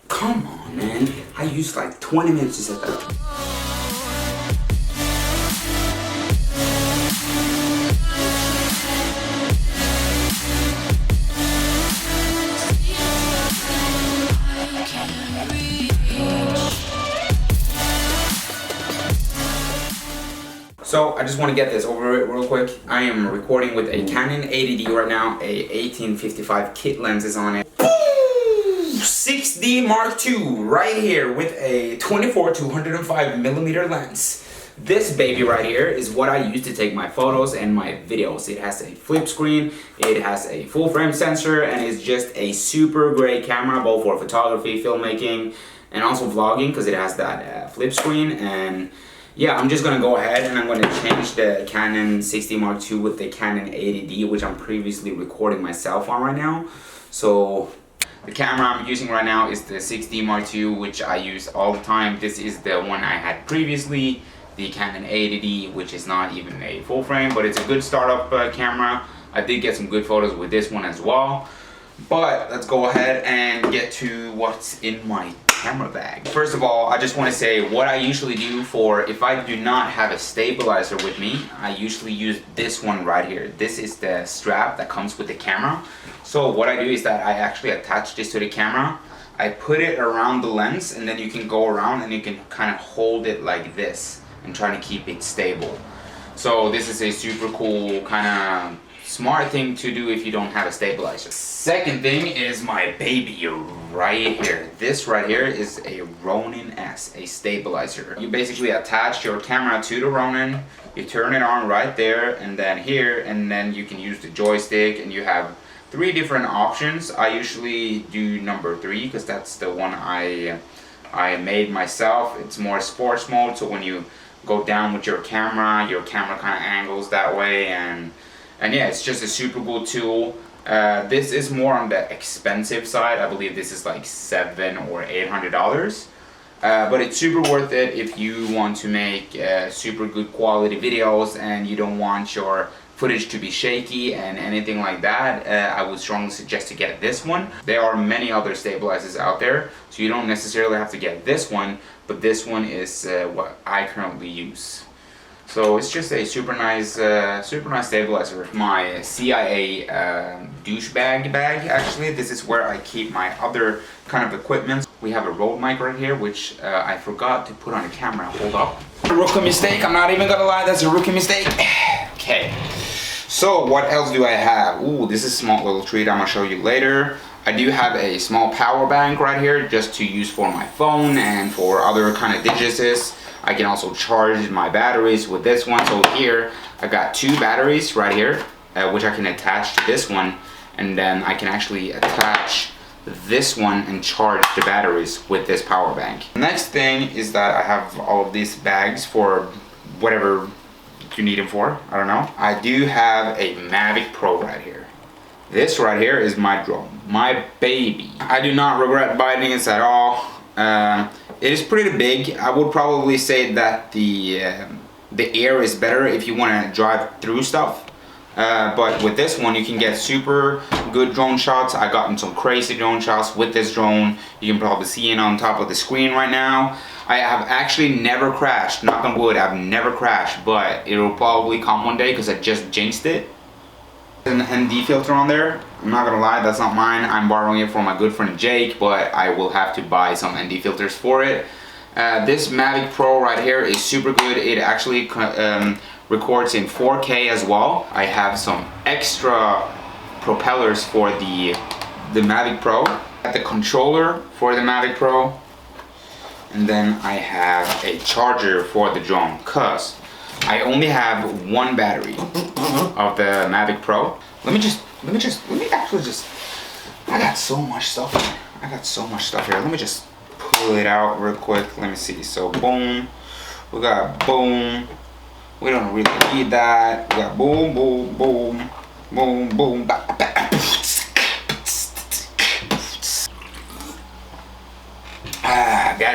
Come on, man. I used like 20 minutes to set that up. So I just want to get this over it real quick. I am recording with a Canon 80D right now, a 1855 kit lenses on it. 6D Mark II right here with a 24 to 105 millimeter lens. This baby right here is what I use to take my photos and my videos. It has a flip screen, it has a full frame sensor, and it's just a super great camera both for photography, filmmaking, and also vlogging because it has that flip screen. And yeah, I'm just gonna go ahead and I'm gonna change the Canon 6D Mark II with the Canon 80D, which I'm previously recording myself on right now. So the camera I'm using right now is the 6D Mark II, which I use all the time. This is the one I had previously, the Canon 80D, which is not even a full frame, but it's a good startup camera. I did get some good photos with this one as well. But let's go ahead and get to what's in my camera bag. First of all, I just want to say what I usually do for if I do not have a stabilizer with me, I usually use this one right here. This is the strap that comes with the camera. So what I do is that I actually attach this to the camera. I put it around the lens, and then you can go around and you can kind of hold it like this and try to keep it stable. So this is a super cool kind of smart thing to do if you don't have a stabilizer. Second thing is my baby right here. This right here is a Ronin S, a stabilizer. You basically attach your camera to the Ronin, you turn it on right there and then here, and then you can use the joystick, and you have 3 different options. I usually do number 3 because that's the one I made myself. It's more sports mode, so when you go down with your camera kind of angles that way, and yeah, it's just a super cool tool. This is more on the expensive side. I believe this is like $700 or $800. But it's super worth it if you want to make super good quality videos and you don't want your footage to be shaky and anything like that. I would strongly suggest to get this one. There are many other stabilizers out there, so you don't necessarily have to get this one, but this one is what I currently use. So it's just a super nice stabilizer. My CIA douchebag bag, actually. This is where I keep my other kind of equipment. We have a Rode mic right here, which I forgot to put on the camera. Hold up. Rookie mistake, I'm not even gonna lie, that's a rookie mistake. Okay, so what else do I have? Ooh, this is a small little treat I'm gonna show you later. I do have a small power bank right here just to use for my phone and for other kind of digits. I can also charge my batteries with this one. So here I got 2 batteries right here, which I can attach to this one, and then I can actually attach this one and charge the batteries with this power bank. The next thing is that I have all of these bags for whatever you need them for. I don't know. I do have a Mavic Pro right here. This right here is my drone, my baby. I do not regret buying this at all. It is pretty big. I would probably say that the Air is better if you want to drive through stuff. But with this one, you can get super good drone shots. I gotten some crazy drone shots with this drone. You can probably see it on top of the screen right now. I have actually never crashed. Knock on wood, I've never crashed, but it will probably come one day because I just jinxed it. An ND filter on there. I'm not gonna lie, that's not mine. I'm borrowing it from my good friend Jake, but I will have to buy some ND filters for it. This Mavic Pro right here is super good. It actually records in 4K as well. I have some extra propellers for the Mavic Pro. I have the controller for the Mavic Pro, and then I have a charger for the drone, cause I only have 1 battery of the Mavic Pro. Let me actually just, I got so much stuff here. Let me just pull it out real quick. Let me see. So boom, we got boom. We don't really need that. We got boom, boom, boom, boom, boom. Got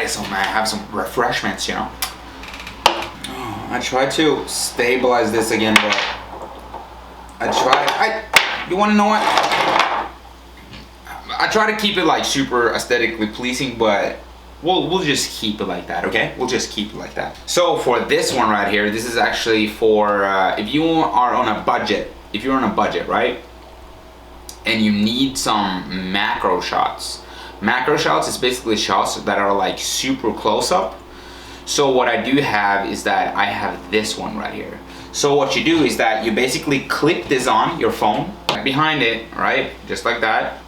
it. So I have some refreshments, you know. I tried to stabilize this again, but you wanna know what? I try to keep it like super aesthetically pleasing, but we'll just keep it like that, okay? We'll just keep it like that. So for this one right here, this is actually for if you are on a budget. If you're on a budget, right? And you need some macro shots. Macro shots is basically shots that are like super close up. So what I do have is that I have this one right here. So what you do is that you basically clip this on your phone, behind it, right? Just like that.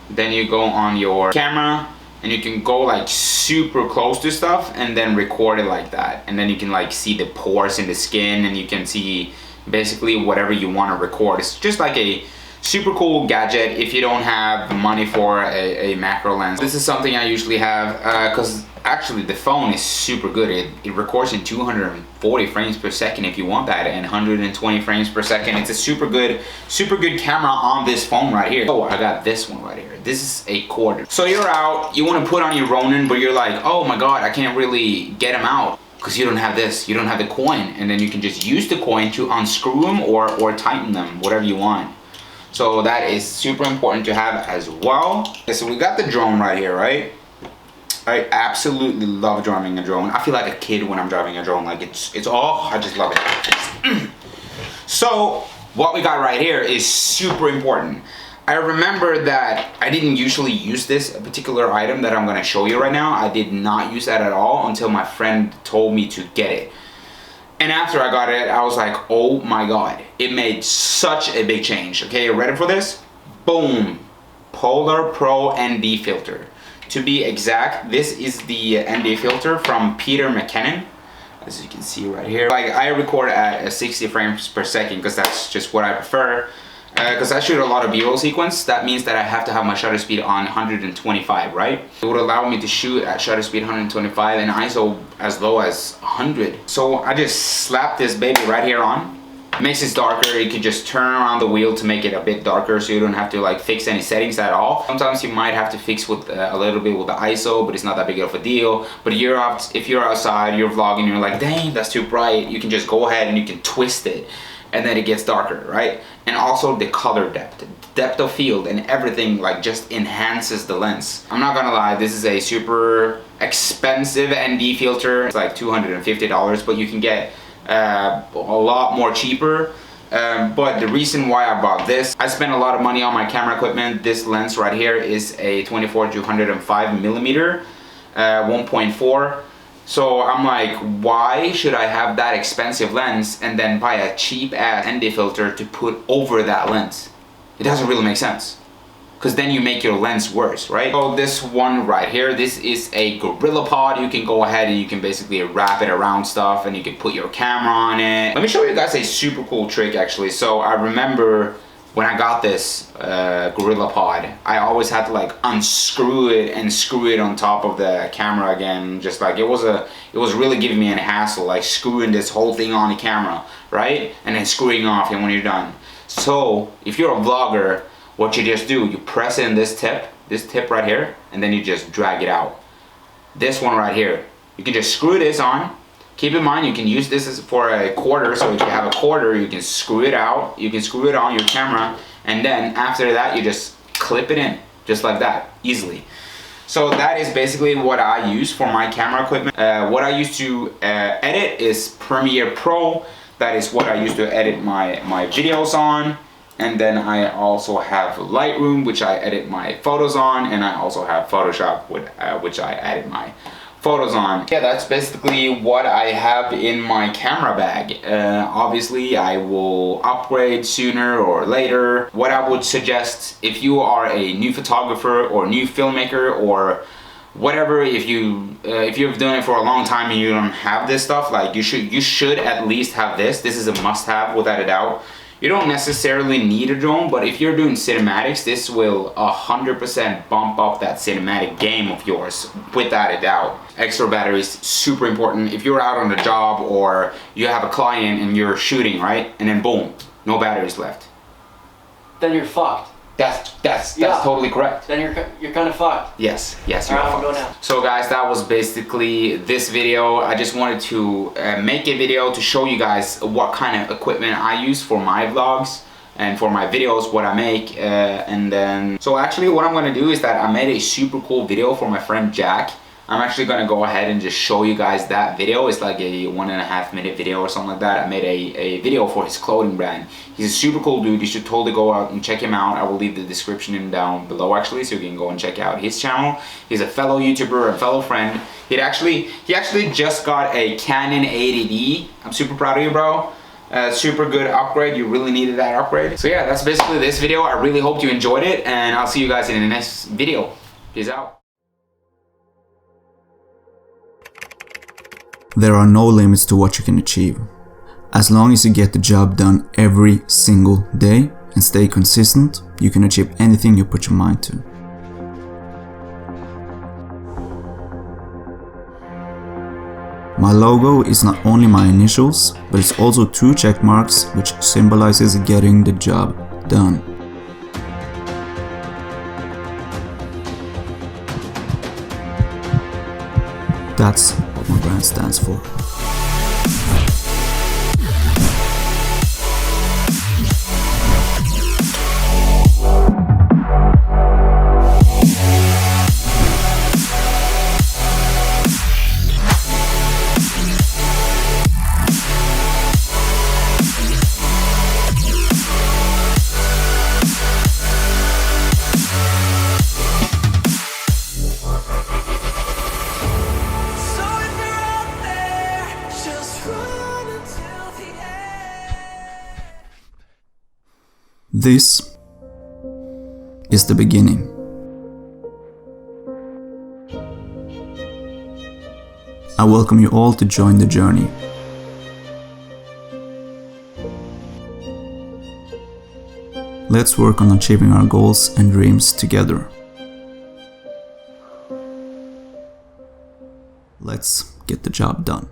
Then you go on your camera and you can go like super close to stuff and then record it like that. And then you can like see the pores in the skin and you can see basically whatever you want to record. It's just like a super cool gadget if you don't have the money for a macro lens. This is something I usually have because actually the phone is super good. It records in 240 frames per second if you want that, and 120 frames per second. It's a super good camera on this phone right here. Oh, I got this one right here. This is a quarter. So you're out, you want to put on your Ronin, but you're like, oh my god, I can't really get them out because you don't have this, you don't have the coin, and then you can just use the coin to unscrew them or tighten them, whatever you want. So that is super important to have as well. Okay, so we got the drone right here, right? I absolutely love driving a drone. I feel like a kid when I'm driving a drone. Like it's oh, I just love it. So what we got right here is super important. I remember that I didn't usually use this particular item that I'm gonna show you right now. I did not use that at all until my friend told me to get it. And after I got it, I was like, oh my god, it made such a big change. Okay, you ready for this? Boom, Polar Pro ND filter. To be exact, this is the ND filter from Peter McKinnon. As you can see right here. Like I record at 60 frames per second because that's just what I prefer. Because I shoot a lot of B-roll sequence, that means that I have to have my shutter speed on 125, right? It would allow me to shoot at shutter speed 125 and ISO as low as 100. So I just slap this baby right here on. It makes it darker. You can just turn around the wheel to make it a bit darker so you don't have to like fix any settings at all. Sometimes you might have to fix with a little bit with the ISO, but it's not that big of a deal. But if you're outside, you're vlogging, you're like, dang, that's too bright, you can just go ahead and you can twist it. And then it gets darker, right? And also the color depth of field and everything like just enhances the lens. I'm not gonna lie, this is a super expensive ND filter. It's like $250, but you can get a lot more cheaper. But the reason why I bought this, I spent a lot of money on my camera equipment. This lens right here is a 24-105 millimeter, 1.4. So I'm like, why should I have that expensive lens and then buy a cheap ass ND filter to put over that lens? It doesn't really make sense. Because then you make your lens worse, right? So this one right here, this is a Gorilla Pod. You can go ahead and you can basically wrap it around stuff and you can put your camera on it. Let me show you guys a super cool trick actually. So I remember when I got this Gorilla Pod, I always had to like unscrew it and screw it on top of the camera again. Just like it was really giving me a hassle, like screwing this whole thing on the camera, right? And then screwing off it when you're done. So if you're a vlogger, what you just do, you press in this tip right here, and then you just drag it out. This one right here, you can just screw this on. Keep in mind, you can use this as for a quarter, so if you have a quarter, you can screw it out, you can screw it on your camera, and then after that, you just clip it in, just like that, easily. So that is basically what I use for my camera equipment. What I use to edit is Premiere Pro. That is what I use to edit my videos on. And then I also have Lightroom, which I edit my photos on, and I also have Photoshop, which I edit my photos on. Yeah, that's basically what I have in my camera bag. Obviously, I will upgrade sooner or later. What I would suggest, if you are a new photographer or new filmmaker or whatever, if you've done it for a long time and you don't have this stuff, like you should at least have this. This is a must-have without a doubt. You don't necessarily need a drone, but if you're doing cinematics, this will 100% bump up that cinematic game of yours, without a doubt. Extra batteries, super important. If you're out on a job or you have a client and you're shooting, right? And then boom, no batteries left. Then you're fucked. That's totally correct. Then you're kind of fucked. Yes, you're fucked. So guys, that was basically this video. I just wanted to make a video to show you guys what kind of equipment I use for my vlogs. and for my videos what I make, and then so actually what I'm gonna do is that I made a super cool video for my friend Jack. I'm actually gonna go ahead and just show you guys that video. It's like a 1.5 minute video or something like that. I made a video for his clothing brand. He's a super cool dude. You should totally go out and check him out. I will leave the description in down below actually, so you can go and check out his channel. He's a fellow YouTuber, a fellow friend. He actually just got a Canon 80D. I'm super proud of you, bro. Super good upgrade. You really needed that upgrade. So yeah, that's basically this video. I really hope you enjoyed it, and I'll see you guys in the next video. Peace out. There are no limits to what you can achieve. As long as you get the job done every single day and stay consistent, you can achieve anything you put your mind to. My logo is not only my initials, but it's also 2 check marks, which symbolizes getting the job done. That's what my brand stands for. This is the beginning. I welcome you all to join the journey. Let's work on achieving our goals and dreams together. Let's get the job done.